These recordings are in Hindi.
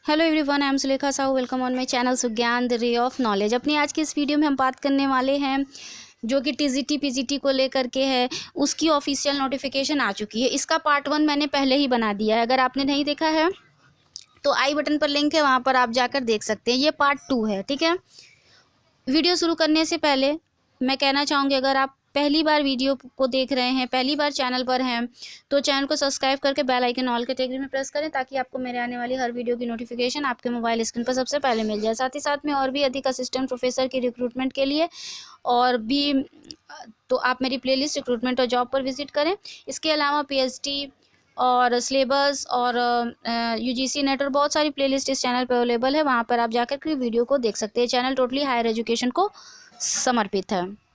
Hello everyone, I am Sulekha Sahu. Welcome on my channel Sugyan the ray of knowledge. अपनी आज की इस वीडियो में हम बात करने वाले हैं जो कि टीजीटी पीजीटी को लेकर के है। उसकी ऑफिशियल नोटिफिकेशन आ चुकी है। इसका पार्ट 1 मैंने पहले ही बना दिया है। अगर आपने नहीं देखा है तो आई बटन पर लिंक है, वहाँ पर आप जाकर देख सकते हैं। ये पार्ट 2 है, ठीक है। वीडियो शुरू करने से पहले मैं कहना चाहूँगी, अगर आप पहली बार वीडियो को देख रहे हैं, पहली बार चैनल पर हैं, तो चैनल को सब्सक्राइब करके बेल आइकन ऑल कैटेगरी में प्रेस करें ताकि आपको मेरे आने वाली हर वीडियो की नोटिफिकेशन आपके मोबाइल स्क्रीन पर सबसे पहले मिल जाए। साथ ही साथ में और भी अधिक असिस्टेंट प्रोफेसर की रिक्रूटमेंट के लिए और भी तो आप मेरी प्लेलिस्ट रिक्रूटमेंट और जॉब पर विजिट करें। इसके अलावा पीएचडी और सिलेबस और यूजीसी नेट और बहुत सारी प्लेलिस्ट इस चैनल पर अवेलेबल है। वहाँ पर आप जाकर के वीडियो को देख सकते हैं। चैनल टोटली हायर एजुकेशन को समर्पित है।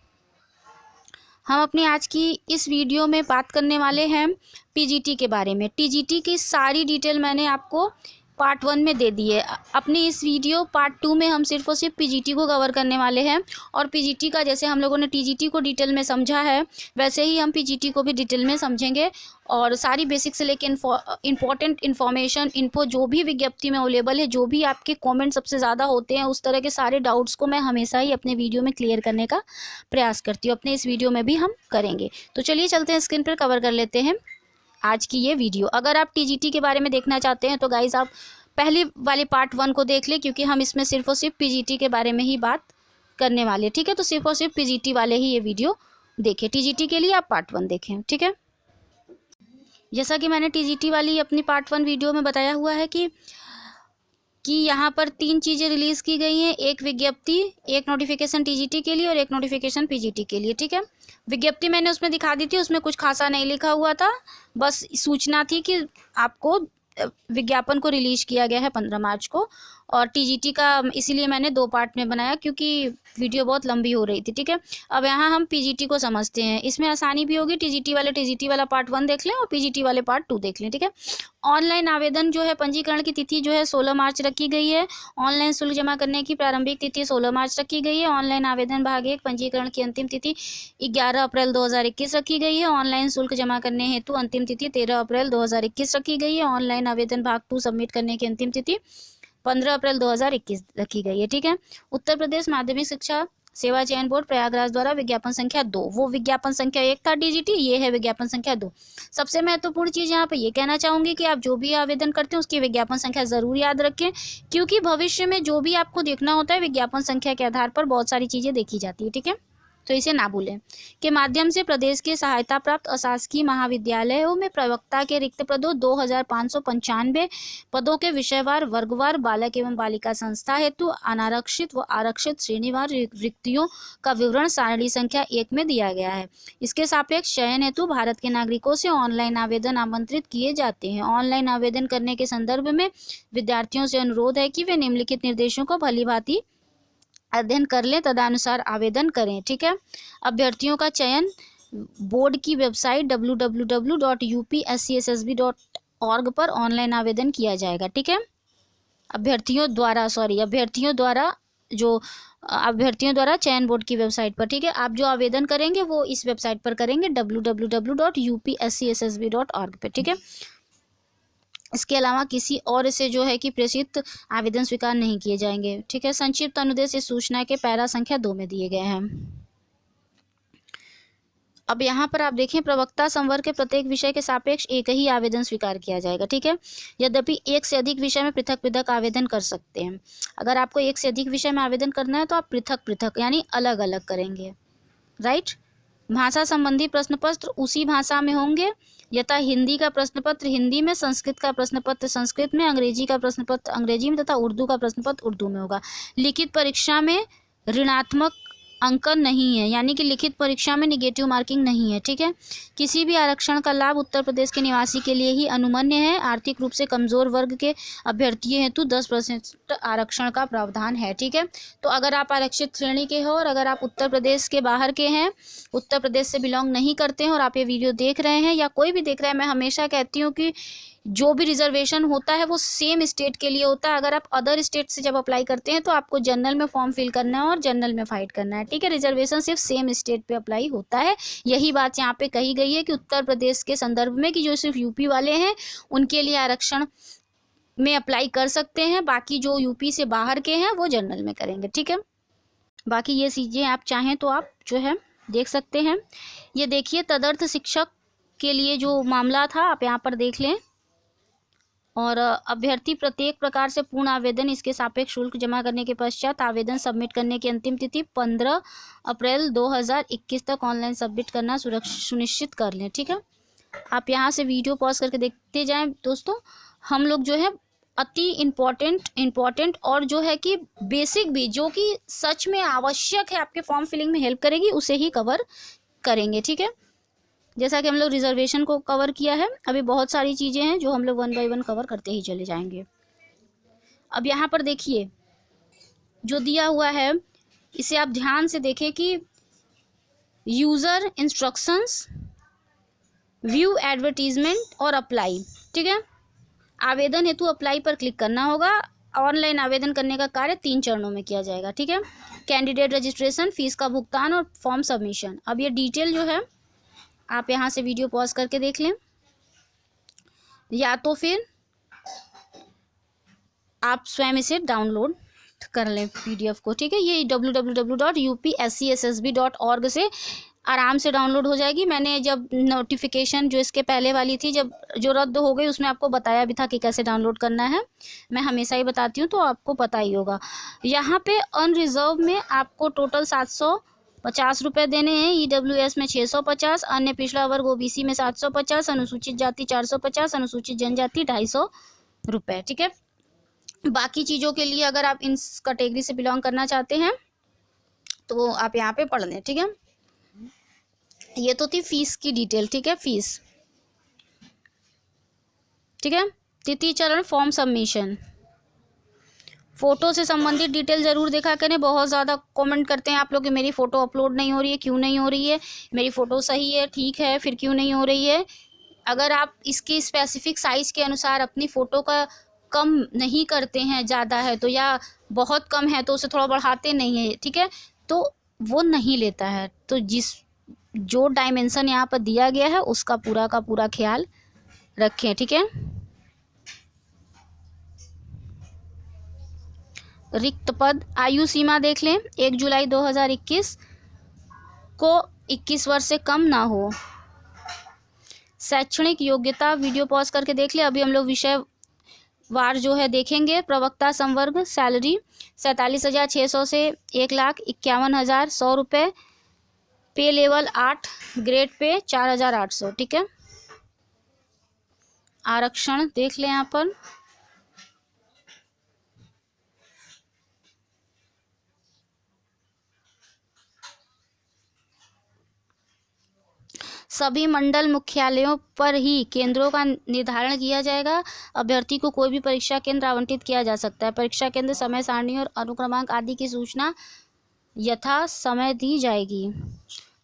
हम अपनी आज की इस वीडियो में बात करने वाले हैं पीजीटी के बारे में। टीजीटी की सारी डिटेल मैंने आपको पार्ट 1 में दे दी है। अपनी इस वीडियो पार्ट 2 में हम सिर्फ और सिर्फ पीजीटी को कवर करने वाले हैं। और पीजीटी का जैसे हम लोगों ने टीजीटी को डिटेल में समझा है, वैसे ही हम पीजीटी को भी डिटेल में समझेंगे। और सारी बेसिक से लेकर इंपॉर्टेंट इन्फॉर्मेशन, इन्फो जो भी विज्ञप्ति में अवेलेबल है, जो भी आपके कमेंट सबसे ज़्यादा होते हैं, उस तरह के सारे डाउट्स को मैं हमेशा ही अपने वीडियो में क्लियर करने का प्रयास करती हूँ। अपने इस वीडियो में भी हम करेंगे। तो चलिए चलते हैं, स्क्रीन पर कवर कर लेते हैं आज की ये वीडियो। अगर आप टीजीटी के बारे में देखना चाहते हैं तो गाइज आप पहली वाली पार्ट 1 को देख लें, क्योंकि हम इसमें सिर्फ और सिर्फ पीजीटी के बारे में ही बात करने वाले हैं, ठीक है। तो सिर्फ और सिर्फ पीजीटी वाले ही ये वीडियो देखें। टीजीटी के लिए आप पार्ट 1 देखें, ठीक है। जैसा कि मैंने टीजीटी वाली अपनी पार्ट 1 वीडियो में बताया हुआ है कि यहाँ पर 3 चीज़ें रिलीज़ की गई हैं। एक विज्ञप्ति, एक नोटिफिकेशन टीजीटी के लिए और एक नोटिफिकेशन पीजीटी के लिए, ठीक है। विज्ञप्ति मैंने उसमें दिखा दी थी, उसमें कुछ खासा नहीं लिखा हुआ था, बस सूचना थी कि आपको विज्ञापन को रिलीज किया गया है 15 मार्च को। और टीजीटी का इसीलिए मैंने 2 पार्ट में बनाया, क्योंकि वीडियो बहुत लंबी हो रही थी, ठीक है। अब यहाँ हम पीजीटी को समझते हैं। इसमें आसानी भी होगी। टीजीटी वाला पार्ट 1 देख लें और पीजीटी वाले पार्ट 2 देख लें, ठीक है। ऑनलाइन आवेदन जो है, पंजीकरण की तिथि जो है 16 मार्च रखी गई है। ऑनलाइन शुल्क जमा करने की प्रारंभिक तिथि 16 मार्च रखी गई है। ऑनलाइन आवेदन भाग 1 पंजीकरण की अंतिम तिथि 11 अप्रैल 2021 रखी गई है। ऑनलाइन शुल्क जमा करने हेतु अंतिम तिथि 13 अप्रैल 2021 रखी गई है। ऑनलाइन आवेदन भाग 2 सबमिट करने की अंतिम तिथि 15 अप्रैल 2021 रखी गई है, ठीक है। उत्तर प्रदेश माध्यमिक शिक्षा सेवा चयन बोर्ड प्रयागराज द्वारा विज्ञापन संख्या 2, वो विज्ञापन संख्या 1 था टीजीटी, ये है विज्ञापन संख्या 2। सबसे महत्वपूर्ण चीज़ यहाँ पे ये कहना चाहूँगी कि आप जो भी आवेदन करते हैं उसकी विज्ञापन संख्या ज़रूर याद रखें, क्योंकि भविष्य में जो भी आपको देखना होता है विज्ञापन संख्या के आधार पर बहुत सारी चीज़ें देखी जाती है, ठीक है। तो इसे ना भूलें। के माध्यम से प्रदेश के सहायता प्राप्त अशासकीय महाविद्यालयों में प्रवक्ता के रिक्त पदों 2595 पदों के विषयवार वर्गवार बालक एवं बालिका संस्था हेतु अनारक्षित व आरक्षित श्रेणीवार रिक्तियों का विवरण सारणी संख्या 1 में दिया गया है। इसके सापेक्ष चयन हेतु भारत के नागरिकों से ऑनलाइन आवेदन आमंत्रित किए जाते हैं। ऑनलाइन आवेदन करने के संदर्भ में विद्यार्थियों से अनुरोध है कि वे निम्नलिखित निर्देशों को भलीभांति अध्ययन कर लें, तदनुसार आवेदन करें, ठीक है। अभ्यर्थियों का चयन बोर्ड की वेबसाइट www.upscsb.org पर ऑनलाइन आवेदन किया जाएगा, ठीक है। अभ्यर्थियों द्वारा चयन बोर्ड की वेबसाइट पर, ठीक है। आप जो आवेदन करेंगे वो इस वेबसाइट पर करेंगे www.upscsb.org पे, ठीक है। इसके अलावा किसी और से जो है कि प्रेषित आवेदन स्वीकार नहीं किए जाएंगे, ठीक है। संक्षिप्त अनुदेश इस सूचना के पैरा संख्या 2 में दिए गए हैं। अब यहाँ पर आप देखें, प्रवक्ता संवर्ग के प्रत्येक विषय के सापेक्ष एक ही आवेदन स्वीकार किया जाएगा, ठीक है। यद्यपि एक से अधिक विषय में पृथक पृथक आवेदन कर सकते हैं। अगर आपको एक से अधिक विषय में आवेदन करना है तो आप पृथक पृथक यानी अलग अलग करेंगे, राइट। भाषा संबंधी प्रश्न पत्र उसी भाषा में होंगे, यथा हिंदी का प्रश्न पत्र हिंदी में, संस्कृत का प्रश्न पत्र संस्कृत में, अंग्रेजी का प्रश्न पत्र अंग्रेजी में तथा उर्दू का प्रश्न पत्र उर्दू में होगा। लिखित परीक्षा में ऋणात्मक अंकन नहीं है, यानी कि लिखित परीक्षा में निगेटिव मार्किंग नहीं है, ठीक है। किसी भी आरक्षण का लाभ उत्तर प्रदेश के निवासी के लिए ही अनुमन्य है। आर्थिक रूप से कमजोर वर्ग के अभ्यर्थियों हेतु 10% आरक्षण का प्रावधान है, ठीक है। तो अगर आप आरक्षित श्रेणी के हो और अगर आप उत्तर प्रदेश के बाहर के हैं, उत्तर प्रदेश से बिलोंग नहीं करते हैं और आप ये वीडियो देख रहे हैं या कोई भी देख रहा है, मैं हमेशा कहती हूँ कि जो भी रिजर्वेशन होता है वो सेम स्टेट के लिए होता है। अगर आप अदर स्टेट से जब अप्लाई करते हैं तो आपको जनरल में फॉर्म फिल करना है और जनरल में फाइट करना है, ठीक है। रिजर्वेशन सिर्फ सेम स्टेट पे अप्लाई होता है। यही बात यहाँ पे कही गई है कि उत्तर प्रदेश के संदर्भ में कि जो सिर्फ यूपी वाले हैं उनके लिए आरक्षण में अप्लाई कर सकते हैं, बाकी जो यूपी से बाहर के हैं वो जनरल में करेंगे। ठीक है, बाकी ये चीज़ें आप चाहें तो आप जो है देख सकते हैं। ये देखिए तदर्थ शिक्षक के लिए जो मामला था आप यहाँ पर देख लें। और अभ्यर्थी प्रत्येक प्रकार से पूर्ण आवेदन इसके सापेक्ष शुल्क जमा करने के पश्चात आवेदन सबमिट करने की अंतिम तिथि 15 अप्रैल 2021 तक ऑनलाइन सबमिट करना सुनिश्चित कर लें। ठीक है, आप यहाँ से वीडियो पॉज करके देखते जाएं दोस्तों। हम लोग जो है अति इम्पॉर्टेंट और जो है कि बेसिक भी जो कि सच में आवश्यक है आपके फॉर्म फिलिंग में हेल्प करेगी उसे ही कवर करेंगे। ठीक है, जैसा कि हम लोग रिजर्वेशन को कवर किया है, अभी बहुत सारी चीज़ें हैं जो हम लोग 1 बाय 1 कवर करते ही चले जाएंगे। अब यहाँ पर देखिए जो दिया हुआ है इसे आप ध्यान से देखें कि यूज़र इंस्ट्रक्शंस, व्यू एडवर्टीजमेंट और अप्लाई। ठीक है, आवेदन हेतु अप्लाई पर क्लिक करना होगा। ऑनलाइन आवेदन करने का कार्य 3 चरणों में किया जाएगा। ठीक है, कैंडिडेट रजिस्ट्रेशन, फीस का भुगतान और फॉर्म सबमिशन। अब ये डिटेल जो है आप यहाँ से वीडियो पॉज करके देख लें, या तो फिर आप स्वयं इसे डाउनलोड कर लें PDF को। ठीक है, ये www.upscssb.org से आराम से डाउनलोड हो जाएगी। मैंने जब नोटिफिकेशन जो इसके पहले वाली थी जब जो रद्द हो गई उसमें आपको बताया भी था कि कैसे डाउनलोड करना है। मैं हमेशा ही बताती हूँ तो आपको पता ही होगा। यहाँ पे अनरिजर्व में आपको टोटल 750 रुपये देने हैं, EWS में 650, अन्य पिछड़ा वर्ग OBC में 750, अनुसूचित जाति 450, अनुसूचित जनजाति 250 रुपये। ठीक है, बाकी चीज़ों के लिए अगर आप इन कैटेगरी से बिलोंग करना चाहते हैं तो आप यहाँ पे पढ़ लें। ठीक है, ये तो थी फीस की डिटेल। ठीक है, फीस। ठीक है, तृतीय चरण फॉर्म सबमिशन। फ़ोटो से संबंधित डिटेल ज़रूर देखा करें। बहुत ज़्यादा कमेंट करते हैं आप लोग कि मेरी फ़ोटो अपलोड नहीं हो रही है, क्यों नहीं हो रही है, मेरी फ़ोटो सही है, ठीक है, फिर क्यों नहीं हो रही है। अगर आप इसकी स्पेसिफिक साइज़ के अनुसार अपनी फ़ोटो का कम नहीं करते हैं, ज़्यादा है तो, या बहुत कम है तो उसे थोड़ा बढ़ाते नहीं है, ठीक है, तो वो नहीं लेता है। तो जो डायमेंशन यहाँ पर दिया गया है उसका पूरा का पूरा ख्याल रखें। ठीक है, रिक्त पद आयु सीमा देख लें। 1 जुलाई 2021 को 21 वर्ष से कम ना हो। शैक्षणिक योग्यता वीडियो पॉज करके देख ले। अभी हम लोग विषय वार जो है देखेंगे। प्रवक्ता संवर्ग सैलरी 47,600 से 1,51,100 रुपये। पे लेवल 8, ग्रेड पे 4,800। ठीक है, आरक्षण देख लें यहाँ पर। सभी मंडल मुख्यालयों पर ही केंद्रों का निर्धारण किया जाएगा। अभ्यर्थी को कोई भी परीक्षा केंद्र आवंटित किया जा सकता है। परीक्षा केंद्र, समय सारणी और अनुक्रमांक आदि की सूचना यथा समय दी जाएगी।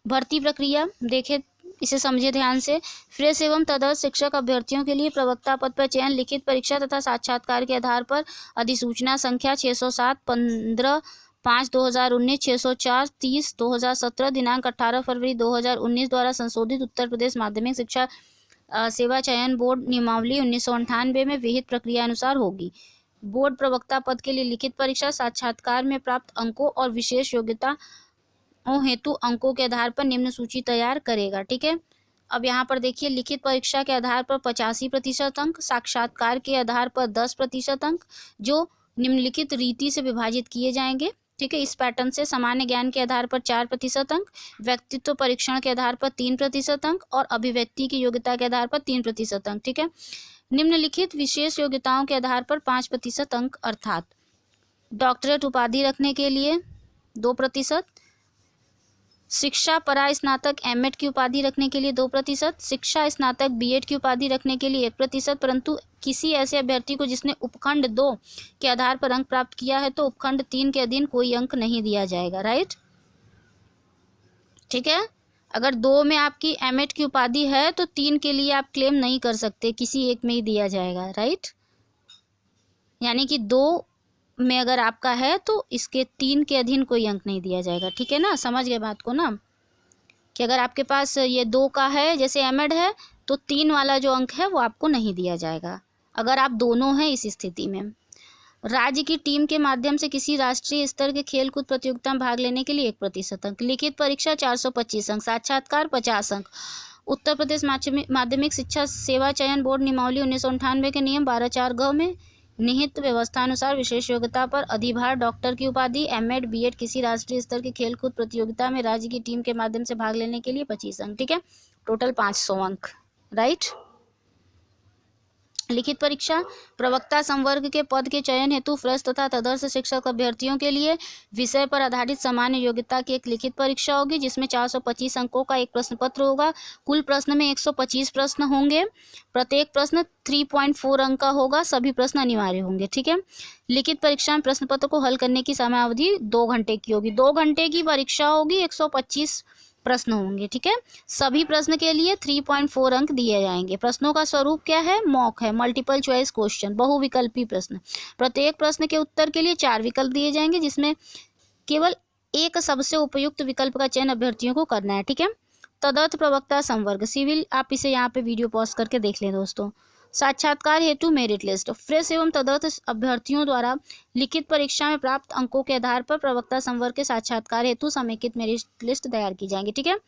भर्ती प्रक्रिया देखें, इसे समझे ध्यान से। फ्रेश एवं तदर्थ शिक्षक अभ्यर्थियों के लिए प्रवक्ता पद पर चयन लिखित परीक्षा तथा साक्षात्कार के आधार पर अधिसूचना संख्या 607 15/5/2019, 604 30/2017 दिनांक 18 फरवरी 2019 द्वारा संशोधित उत्तर प्रदेश माध्यमिक शिक्षा सेवा चयन बोर्ड नियमावली 1998 में विहित प्रक्रिया अनुसार होगी। बोर्ड प्रवक्ता पद के लिए लिखित परीक्षा, साक्षात्कार में प्राप्त अंकों और विशेष योग्यता हेतु अंकों के आधार पर निम्न सूची तैयार करेगा। ठीक है, अब यहाँ पर देखिए, लिखित परीक्षा के आधार पर 85% अंक, साक्षात्कार के आधार पर 10% अंक जो निम्नलिखित रीति से विभाजित किए जाएंगे। ठीक है, इस पैटर्न से सामान्य ज्ञान के आधार पर 4% अंक, व्यक्तित्व परीक्षण के आधार पर 3% अंक और अभिव्यक्ति की योग्यता के आधार पर 3% अंक। ठीक है, निम्नलिखित विशेष योग्यताओं के आधार पर 5% अंक, अर्थात डॉक्टरेट उपाधि रखने के लिए 2%, शिक्षा परा स्नातक M.Ed की उपाधि रखने के लिए 2%, शिक्षा स्नातक B.Ed की उपाधि रखने के लिए 1%, परंतु किसी ऐसे अभ्यर्थी को जिसने उपखंड 2 के आधार पर अंक प्राप्त किया है तो उपखंड 3 के अधीन कोई अंक नहीं दिया जाएगा। राइट, ठीक है, अगर 2 में आपकी M.Ed की उपाधि है तो 3 के लिए आप क्लेम नहीं कर सकते, किसी एक में ही दिया जाएगा। राइट, यानी कि 2 में अगर आपका है तो इसके 3 के अधीन कोई अंक नहीं दिया जाएगा। ठीक है ना, समझ गए बात को ना, कि अगर आपके पास ये 2 का है जैसे M.Ed है तो 3 वाला जो अंक है वो आपको नहीं दिया जाएगा। अगर आप दोनों हैं इस स्थिति में। राज्य की टीम के माध्यम से किसी राष्ट्रीय स्तर के खेलकूद प्रतियोगिता में भाग लेने के लिए 1% अंक। लिखित परीक्षा 425 अंक। साक्षात्कार 50 अंक। उत्तर प्रदेश माध्यमिक शिक्षा सेवा चयन बोर्ड नियमावली 1998 के नियम 12(4) में निहित व्यवस्था अनुसार विशेष योग्यता पर अधिभार डॉक्टर की उपाधि, एमएड बीएड किसी राष्ट्रीय स्तर की खेलकूद प्रतियोगिता में राज्य की टीम के माध्यम से भाग लेने के लिए 25 अंक। ठीक है, टोटल 500 अंक। राइट। लिखित परीक्षा प्रवक्ता संवर्ग के पद के चयन हेतु फ्रेश तथा तदर्थ शिक्षक अभ्यर्थियों के लिए विषय पर आधारित सामान्य योग्यता की एक लिखित परीक्षा होगी, जिसमें 425 अंकों का एक प्रश्न पत्र होगा। कुल प्रश्न में 125 प्रश्न होंगे। प्रत्येक प्रश्न 3.4 अंक का होगा। सभी प्रश्न अनिवार्य होंगे। ठीक है। लिखित परीक्षा में प्रश्न पत्र को हल करने की समयावधि 2 घंटे की होगी। 2 घंटे की परीक्षा होगी, 125 प्रश्न होंगे। ठीक है। सभी प्रश्न के लिए 3.4 अंक दिए जाएंगे। प्रश्नों का स्वरूप क्या है? मॉक है, मल्टीपल चॉइस क्वेश्चन, बहुविकल्पी प्रश्न। प्रत्येक प्रश्न के उत्तर के लिए 4 विकल्प दिए जाएंगे, जिसमें केवल एक सबसे उपयुक्त विकल्प का चयन अभ्यर्थियों को करना है। ठीक है। तदर्थ प्रवक्ता संवर्ग सिविल, आप इसे यहाँ पे वीडियो पॉज करके देख लें दोस्तों। साक्षात्कार हेतु मेरिट लिस्ट फ्रेश एवं तदर्थ अभ्यर्थियों द्वारा लिखित परीक्षा में प्राप्त अंकों के आधार पर प्रवक्ता संवर्ग के साक्षात्कार हेतु समेकित मेरिट लिस्ट तैयार की जाएंगी। ठीक है।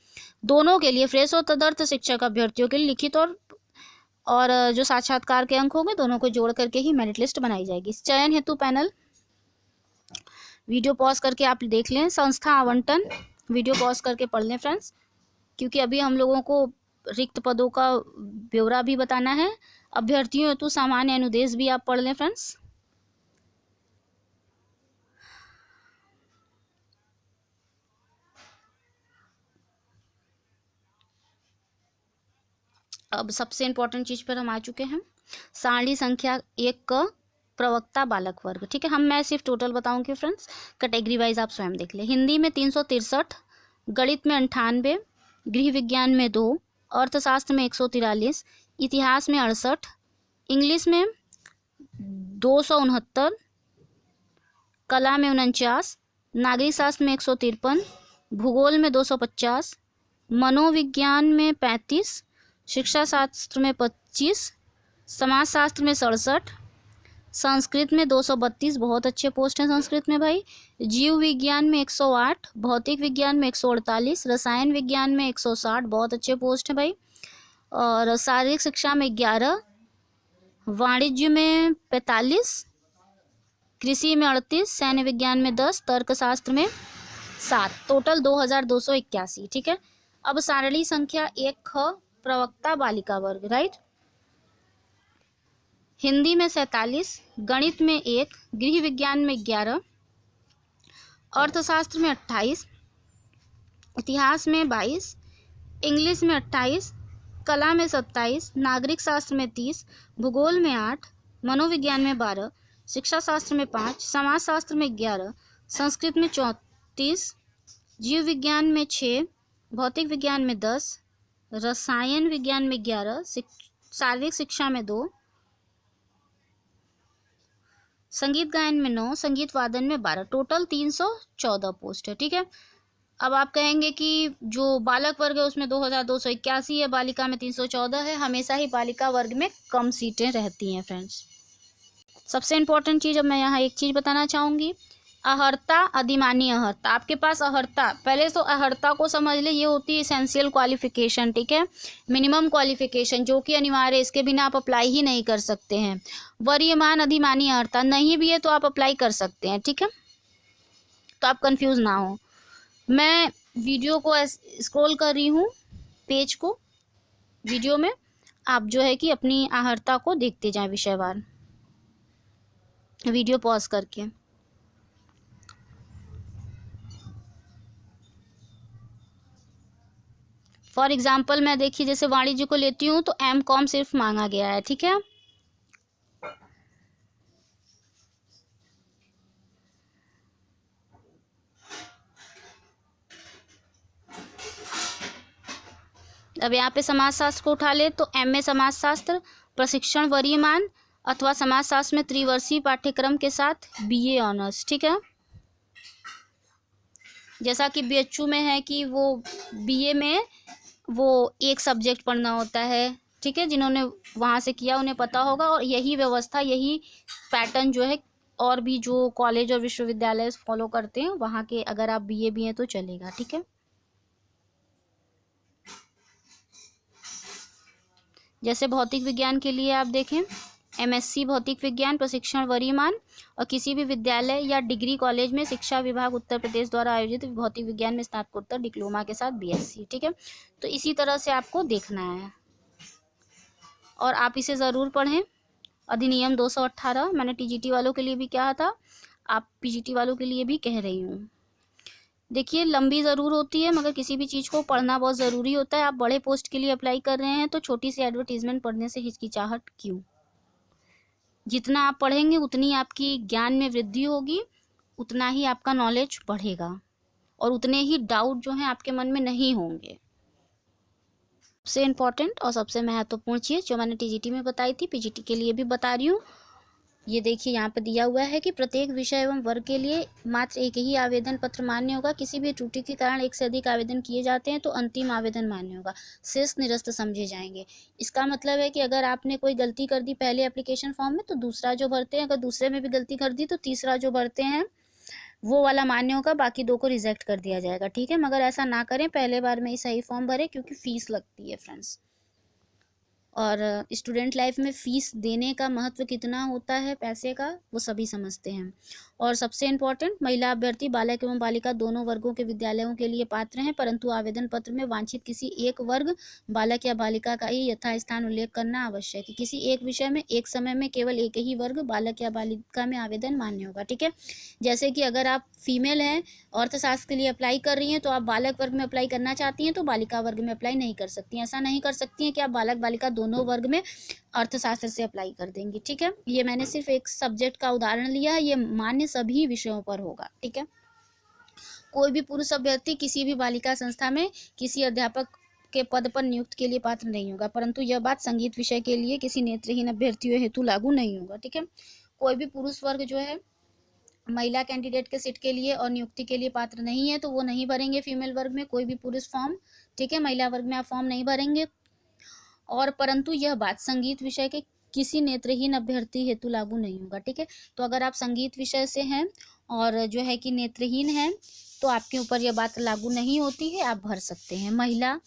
दोनों के लिए, फ्रेश और तदर्थ शिक्षक अभ्यर्थियों के लिए लिखित और जो साक्षात्कार के अंक होंगे दोनों को जोड़ करके ही मेरिट लिस्ट बनाई जाएगी। चयन हेतु पैनल, वीडियो पॉज करके आप देख लें। संस्था आवंटन, वीडियो पॉज करके पढ़ लें फ्रेंड्स, क्योंकि अभी हम लोगों को रिक्त पदों का ब्यौरा भी बताना है। अभ्यर्थियों हेतु सामान्य अनुदेश भी आप पढ़ लें फ्रेंड्स। अब सबसे इंपॉर्टेंट चीज पर हम आ चुके हैं। सारणी संख्या 1 का प्रवक्ता बालक वर्ग। ठीक है। मैं सिर्फ टोटल बताऊंगी फ्रेंड्स, कैटेगरी वाइज आप स्वयं देख लें। हिंदी में 363, गणित में 98, गृह विज्ञान में 2, अर्थशास्त्र में 143, इतिहास में 68, इंग्लिश में 269, कला में 49, नागरिक शास्त्र में 153, भूगोल में 250, मनोविज्ञान में 35, शिक्षा शास्त्र में 25, समाजशास्त्र में 67, संस्कृत में 232, बहुत अच्छे पोस्ट हैं संस्कृत में भाई। जीव विज्ञान में 108, भौतिक विज्ञान में 148, रसायन विज्ञान में 160, बहुत अच्छे पोस्ट हैं भाई। और शारीरिक शिक्षा में 11, वाणिज्य में 45, कृषि में 38, सैन्य विज्ञान में 10, तर्कशास्त्र में 7, टोटल 2281। ठीक है। अब सारणी संख्या 1 ख प्रवक्ता बालिका वर्ग। राइट। हिंदी में 47, गणित में 1, गृह विज्ञान में 11, अर्थशास्त्र में 28, इतिहास में 22, इंग्लिश में 28, कला में 27, नागरिक शास्त्र में 30, भूगोल में 8, मनोविज्ञान में 12, शिक्षा शास्त्र में 5, समाजशास्त्र में 11, संस्कृत में 34, जीव विज्ञान में 6, भौतिक विज्ञान में 10, रसायन विज्ञान में 11, शारीरिक शिक्षा में 2, संगीत गायन में 9, संगीत वादन में 12, टोटल 314 पोस्ट है। ठीक है। अब आप कहेंगे कि जो बालक वर्ग है उसमें 2281 है, बालिका में 314 है। हमेशा ही बालिका वर्ग में कम सीटें रहती हैं फ्रेंड्स। सबसे इम्पोर्टेंट चीज़, अब मैं यहाँ एक चीज़ बताना चाहूँगी, अहर्ता, अधिमानी अहर्ता। आपके पास अहर्ता, पहले तो अहर्ता को समझ ले, ये होती है एसेंशियल क्वालिफिकेशन। ठीक है। मिनिमम क्वालिफिकेशन जो कि अनिवार्य है, इसके बिना आप अप्लाई ही नहीं कर सकते हैं। वरीयमान अधिमानी अहर्ता नहीं भी है तो आप अप्लाई कर सकते हैं। ठीक है। तो आप कंफ्यूज ना हो। मैं वीडियो को स्क्रॉल कर रही हूँ पेज को, वीडियो में आप जो है कि अपनी अहर्ता को देखते जाएं विषयवार, वीडियो पॉज करके। फॉर एग्जाम्पल मैं देखिए जैसे वाणिज्य को लेती हूँ तो M.Com सिर्फ मांगा गया है। ठीक है। अब यहाँ पे समाजशास्त्र को उठा ले तो MA समाजशास्त्र, प्रशिक्षण वरीयमान अथवा समाजशास्त्र में त्रिवर्षीय पाठ्यक्रम के साथ BA ऑनर्स। ठीक है। जैसा कि BHU में है कि वो BA में वो एक सब्जेक्ट पढ़ना होता है, ठीक है, जिन्होंने वहाँ से किया उन्हें पता होगा। और यही व्यवस्था, यही पैटर्न जो है और भी जो कॉलेज और विश्वविद्यालय फॉलो करते हैं, वहाँ के अगर आप बीए भी हैं तो चलेगा। ठीक है, जैसे भौतिक विज्ञान के लिए आप देखें, एमएससी भौतिक विज्ञान प्रशिक्षण वरीयमान और किसी भी विद्यालय या डिग्री कॉलेज में शिक्षा विभाग उत्तर प्रदेश द्वारा आयोजित भौतिक विज्ञान में स्नातकोत्तर डिप्लोमा के साथ बीएससी। ठीक है, तो इसी तरह से आपको देखना है और आप इसे ज़रूर पढ़ें। अधिनियम 218, मैंने टीजीटी वालों के लिए भी कहा था, आप पीजीटी वालों के लिए भी कह रही हूँ। देखिए, लंबी ज़रूर होती है मगर किसी भी चीज़ को पढ़ना बहुत ज़रूरी होता है। आप बड़े पोस्ट के लिए अप्लाई कर रहे हैं तो छोटी सी एडवर्टीजमेंट पढ़ने से हिचकिचाहट क्यों? जितना आप पढ़ेंगे उतनी आपकी ज्ञान में वृद्धि होगी, उतना ही आपका नॉलेज बढ़ेगा और उतने ही डाउट जो हैं आपके मन में नहीं होंगे। सबसे इम्पॉर्टेंट और सबसे महत्वपूर्ण चीज़ जो मैंने टीजीटी में बताई थी, पीजीटी के लिए भी बता रही हूँ। ये देखिए, यहाँ पर दिया हुआ है कि प्रत्येक विषय एवं वर्ग के लिए मात्र एक ही आवेदन पत्र मान्य होगा। किसी भी त्रुटि के कारण एक से अधिक आवेदन किए जाते हैं तो अंतिम आवेदन मान्य होगा, शेष निरस्त समझे जाएंगे। इसका मतलब है कि अगर आपने कोई गलती कर दी पहले एप्लीकेशन फॉर्म में तो दूसरा जो भरते हैं, अगर दूसरे में भी गलती कर दी तो तीसरा जो भरते हैं वो वाला मान्य होगा, बाकी दो को रिजेक्ट कर दिया जाएगा। ठीक है, मगर ऐसा ना करें, पहले बार में ही सही फॉर्म भरें क्योंकि फीस लगती है फ्रेंड्स। और स्टूडेंट लाइफ में फ़ीस देने का महत्व कितना होता है पैसे का, वो सभी समझते हैं। और सबसे इम्पॉर्टेंट, महिला अभ्यर्थी बालक एवं बालिका दोनों वर्गों के विद्यालयों के लिए पात्र हैं, परंतु आवेदन पत्र में वांछित किसी एक वर्ग बालक या बालिका का ही यथास्थान उल्लेख करना आवश्यक है। किसी एक विषय में एक समय में केवल एक ही वर्ग बालक या बालिका में आवेदन मान्य होगा। ठीक है, जैसे कि अगर आप फीमेल हैं, अर्थशास्त्र के लिए अप्लाई कर रही हैं, तो आप बालक वर्ग में अप्लाई करना चाहती हैं तो बालिका वर्ग में अप्लाई नहीं कर सकती हैं। ऐसा नहीं कर सकती हैं कि आप बालक बालिका दोनों वर्ग में अर्थशास्त्र से अप्लाई कर देंगी। ठीक है, ये मैंने सिर्फ एक सब्जेक्ट का उदाहरण लिया है, ये मान्य सभी विषयों पर होगा। ठीक है, कोई भी पुरुष अभ्यर्थी किसी भी बालिका संस्था में किसी अध्यापक के पद पर नियुक्त के लिए पात्र नहीं होगा, परंतु यह बात संगीत विषय के लिए किसी नेत्रहीन अभ्यर्थियों हेतु लागू नहीं होगा। ठीक है, कोई भी पुरुष वर्ग जो है महिला कैंडिडेट के सीट के लिए और नियुक्ति के लिए पात्र नहीं है तो वो नहीं भरेंगे फीमेल वर्ग में कोई भी पुरुष फॉर्म। ठीक है, महिला वर्ग में आप फॉर्म नहीं भरेंगे। और परंतु यह बात संगीत विषय के किसी नेत्रहीन अभ्यर्थी हेतु लागू नहीं होगा। ठीक है, तो अगर आप संगीत विषय से हैं और जो है कि नेत्रहीन हैं तो आपके ऊपर यह बात लागू नहीं होती है, आप भर सकते हैं। महिला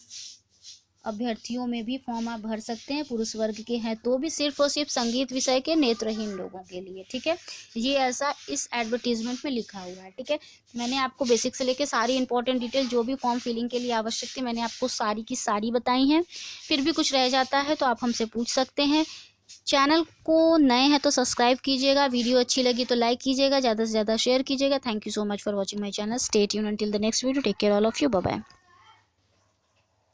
अभ्यर्थियों में भी फॉर्म आप भर सकते हैं, पुरुष वर्ग के हैं तो भी, सिर्फ और सिर्फ संगीत विषय के नेत्रहीन लोगों के लिए। ठीक है, ये ऐसा इस एडवर्टीजमेंट में लिखा हुआ है। ठीक है, मैंने आपको बेसिक से लेके सारी इंपॉर्टेंट डिटेल जो भी फॉर्म फिलिंग के लिए आवश्यक थी मैंने आपको सारी की सारी बताई हैं। फिर भी कुछ रह जाता है तो आप हमसे पूछ सकते हैं। चैनल को नए हैं तो सब्सक्राइब कीजिएगा, वीडियो अच्छी लगी तो लाइक कीजिएगा, ज़्यादा से ज़्यादा शेयर कीजिएगा। Thank you so much for watching my channel. Stay tuned until the next video. Take care all of you, bye bye.